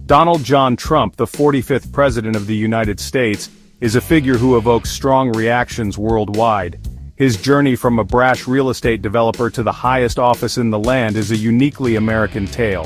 Donald John Trump, the 45th President of the United States, is a figure who evokes strong reactions worldwide. His journey from a brash real estate developer to the highest office in the land is a uniquely American tale.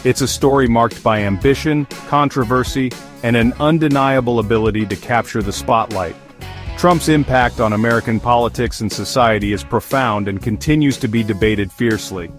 It's a story marked by ambition, controversy, and an undeniable ability to capture the spotlight. Trump's impact on American politics and society is profound and continues to be debated fiercely.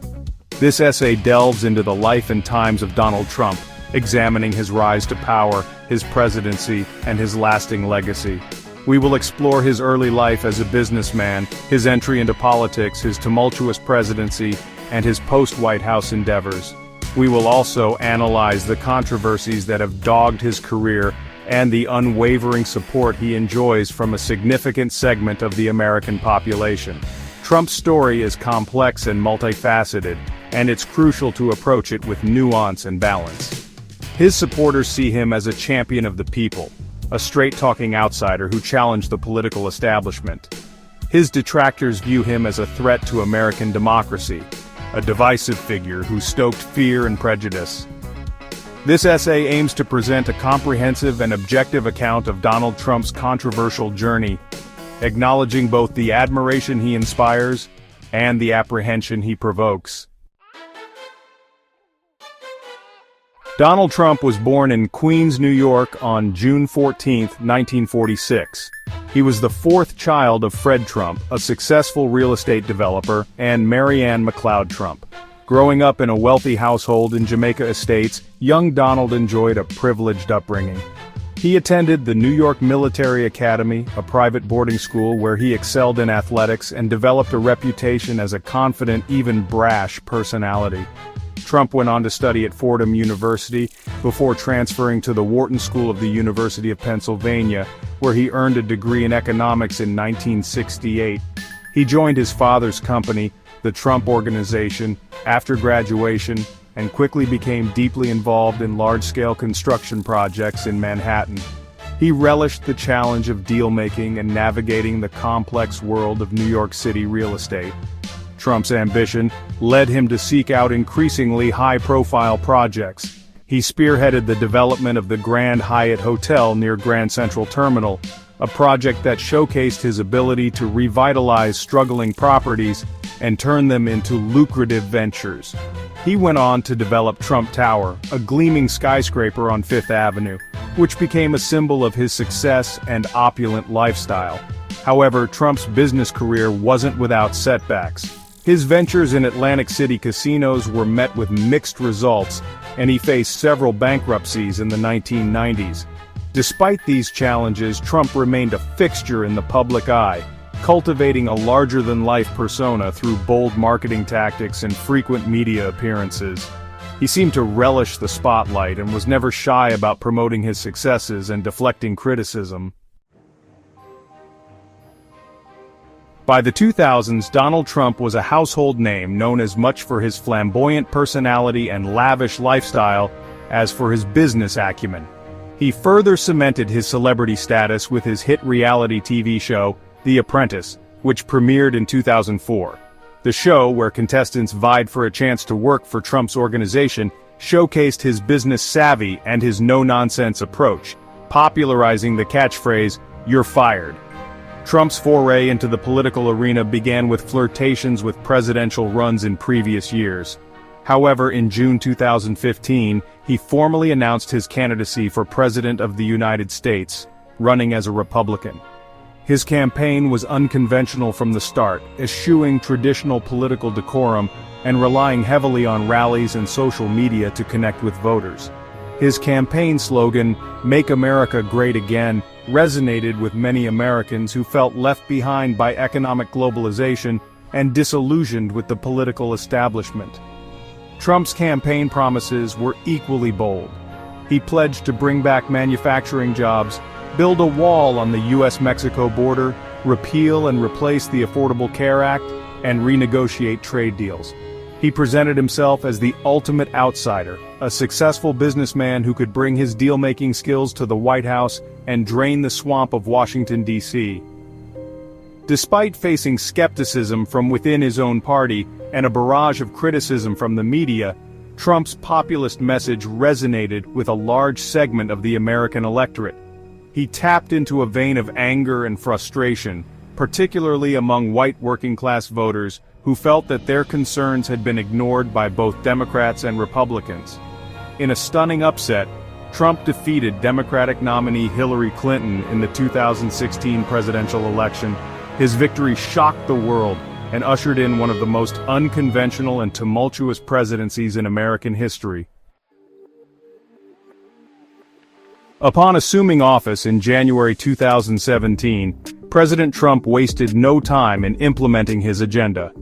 This essay delves into the life and times of Donald Trump, examining his rise to power, his presidency, and his lasting legacy. We will explore his early life as a businessman, his entry into politics, his tumultuous presidency, and his post-White House endeavors. We will also analyze the controversies that have dogged his career and the unwavering support he enjoys from a significant segment of the American population. Trump's story is complex and multifaceted, and it's crucial to approach it with nuance and balance. His supporters see him as a champion of the people, a straight-talking outsider who challenged the political establishment. His detractors view him as a threat to American democracy, a divisive figure who stoked fear and prejudice. This essay aims to present a comprehensive and objective account of Donald Trump's controversial journey, acknowledging both the admiration he inspires and the apprehension he provokes. Donald Trump was born in Queens, New York on June 14, 1946. He was the fourth child of Fred Trump, a successful real estate developer, and Mary Ann McLeod Trump. Growing up in a wealthy household in Jamaica Estates, young Donald enjoyed a privileged upbringing. He attended the New York Military Academy, a private boarding school where he excelled in athletics and developed a reputation as a confident, even brash personality. Trump went on to study at Fordham University before transferring to the Wharton School of the University of Pennsylvania, where he earned a degree in economics in 1968. He joined his father's company, the Trump Organization, after graduation, and quickly became deeply involved in large-scale construction projects in Manhattan. He relished the challenge of deal-making and navigating the complex world of New York City real estate. Trump's ambition led him to seek out increasingly high-profile projects. He spearheaded the development of the Grand Hyatt Hotel near Grand Central Terminal, a project that showcased his ability to revitalize struggling properties and turn them into lucrative ventures. He went on to develop Trump Tower, a gleaming skyscraper on Fifth Avenue, which became a symbol of his success and opulent lifestyle. However, Trump's business career wasn't without setbacks. His ventures in Atlantic City casinos were met with mixed results, and he faced several bankruptcies in the 1990s. Despite these challenges, Trump remained a fixture in the public eye, cultivating a larger-than-life persona through bold marketing tactics and frequent media appearances. He seemed to relish the spotlight and was never shy about promoting his successes and deflecting criticism. By the 2000s, Donald Trump was a household name known as much for his flamboyant personality and lavish lifestyle as for his business acumen. He further cemented his celebrity status with his hit reality TV show, The Apprentice, which premiered in 2004. The show, where contestants vied for a chance to work for Trump's organization, showcased his business savvy and his no-nonsense approach, popularizing the catchphrase, "You're fired." Trump's foray into the political arena began with flirtations with presidential runs in previous years. However, in June 2015, he formally announced his candidacy for President of the United States, running as a Republican. His campaign was unconventional from the start, eschewing traditional political decorum and relying heavily on rallies and social media to connect with voters. His campaign slogan, "Make America Great Again," resonated with many Americans who felt left behind by economic globalization and disillusioned with the political establishment. Trump's campaign promises were equally bold. He pledged to bring back manufacturing jobs, build a wall on the US-Mexico border, repeal and replace the Affordable Care Act, and renegotiate trade deals. He presented himself as the ultimate outsider, a successful businessman who could bring his deal-making skills to the White House and drain the swamp of Washington, D.C. Despite facing skepticism from within his own party and a barrage of criticism from the media, Trump's populist message resonated with a large segment of the American electorate. He tapped into a vein of anger and frustration, particularly among white working-class voters who felt that their concerns had been ignored by both Democrats and Republicans. In a stunning upset, Trump defeated Democratic nominee Hillary Clinton in the 2016 presidential election. His victory shocked the world and ushered in one of the most unconventional and tumultuous presidencies in American history. Upon assuming office in January 2017, President Trump wasted no time in implementing his agenda.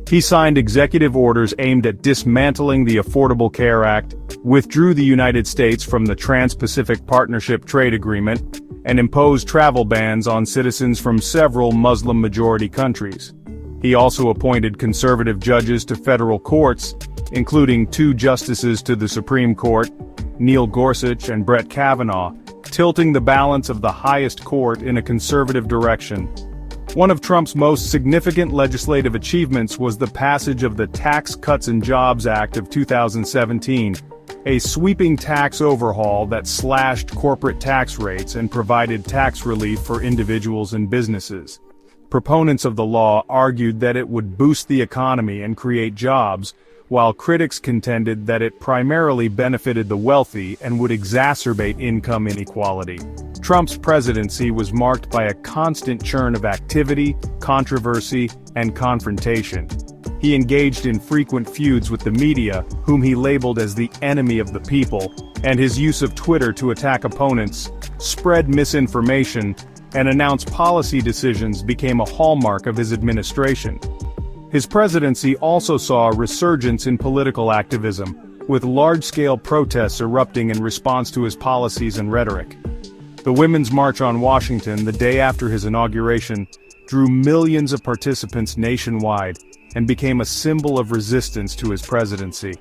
He signed executive orders aimed at dismantling the Affordable Care Act, withdrew the United States from the Trans-Pacific Partnership Trade Agreement, and imposed travel bans on citizens from several Muslim-majority countries. He also appointed conservative judges to federal courts, including 2 justices to the Supreme Court, Neil Gorsuch and Brett Kavanaugh, tilting the balance of the highest court in a conservative direction. One of Trump's most significant legislative achievements was the passage of the Tax Cuts and Jobs Act of 2017, a sweeping tax overhaul that slashed corporate tax rates and provided tax relief for individuals and businesses. Proponents of the law argued that it would boost the economy and create jobs, while critics contended that it primarily benefited the wealthy and would exacerbate income inequality. Trump's presidency was marked by a constant churn of activity, controversy, and confrontation. He engaged in frequent feuds with the media, whom he labeled as the enemy of the people, and his use of Twitter to attack opponents, spread misinformation, and announce policy decisions became a hallmark of his administration. His presidency also saw a resurgence in political activism, with large-scale protests erupting in response to his policies and rhetoric. The Women's March on Washington, the day after his inauguration, drew millions of participants nationwide and became a symbol of resistance to his presidency.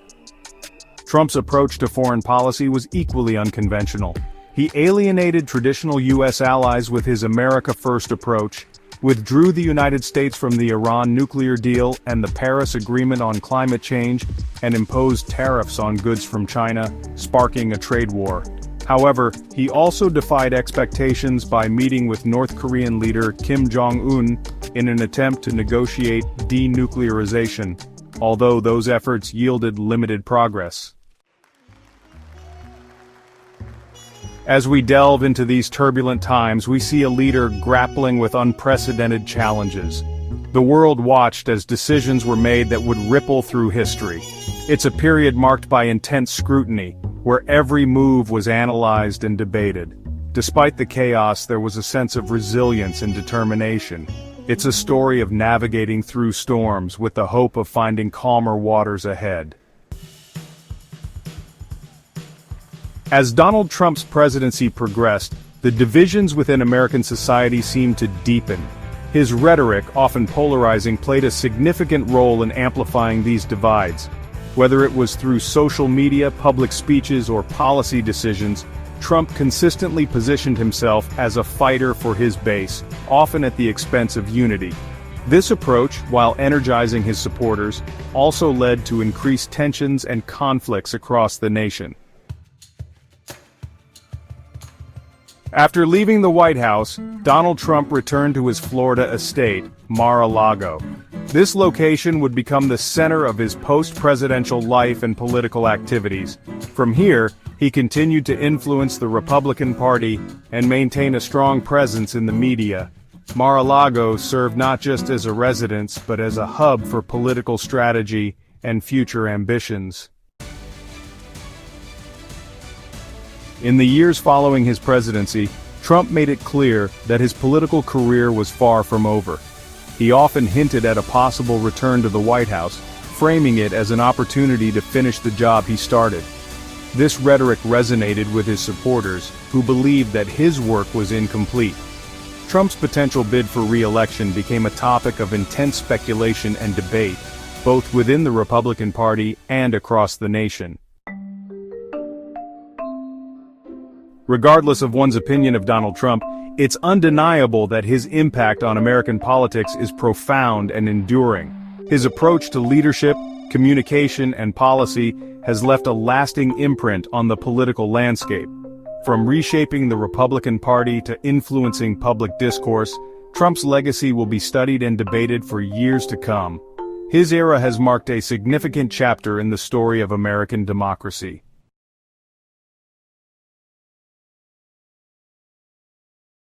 Trump's approach to foreign policy was equally unconventional. He alienated traditional U.S. allies with his America First approach, withdrew the United States from the Iran nuclear deal and the Paris Agreement on climate change, and imposed tariffs on goods from China, sparking a trade war. However, he also defied expectations by meeting with North Korean leader Kim Jong-un in an attempt to negotiate denuclearization, although those efforts yielded limited progress. As we delve into these turbulent times, we see a leader grappling with unprecedented challenges. The world watched as decisions were made that would ripple through history. It's a period marked by intense scrutiny, where every move was analyzed and debated. Despite the chaos, there was a sense of resilience and determination. It's a story of navigating through storms with the hope of finding calmer waters ahead. As Donald Trump's presidency progressed, the divisions within American society seemed to deepen. His rhetoric, often polarizing, played a significant role in amplifying these divides. Whether it was through social media, public speeches, or policy decisions, Trump consistently positioned himself as a fighter for his base, often at the expense of unity. This approach, while energizing his supporters, also led to increased tensions and conflicts across the nation. After leaving the White House, Donald Trump returned to his Florida estate, Mar-a-Lago. This location would become the center of his post-presidential life and political activities. From here, he continued to influence the Republican Party and maintain a strong presence in the media. Mar-a-Lago served not just as a residence but as a hub for political strategy and future ambitions. In the years following his presidency, Trump made it clear that his political career was far from over. He often hinted at a possible return to the White House, framing it as an opportunity to finish the job he started. This rhetoric resonated with his supporters, who believed that his work was incomplete. Trump's potential bid for re-election became a topic of intense speculation and debate, both within the Republican Party and across the nation. Regardless of one's opinion of Donald Trump, it's undeniable that his impact on American politics is profound and enduring. His approach to leadership, communication, and policy has left a lasting imprint on the political landscape. From reshaping the Republican Party to influencing public discourse, Trump's legacy will be studied and debated for years to come. His era has marked a significant chapter in the story of American democracy.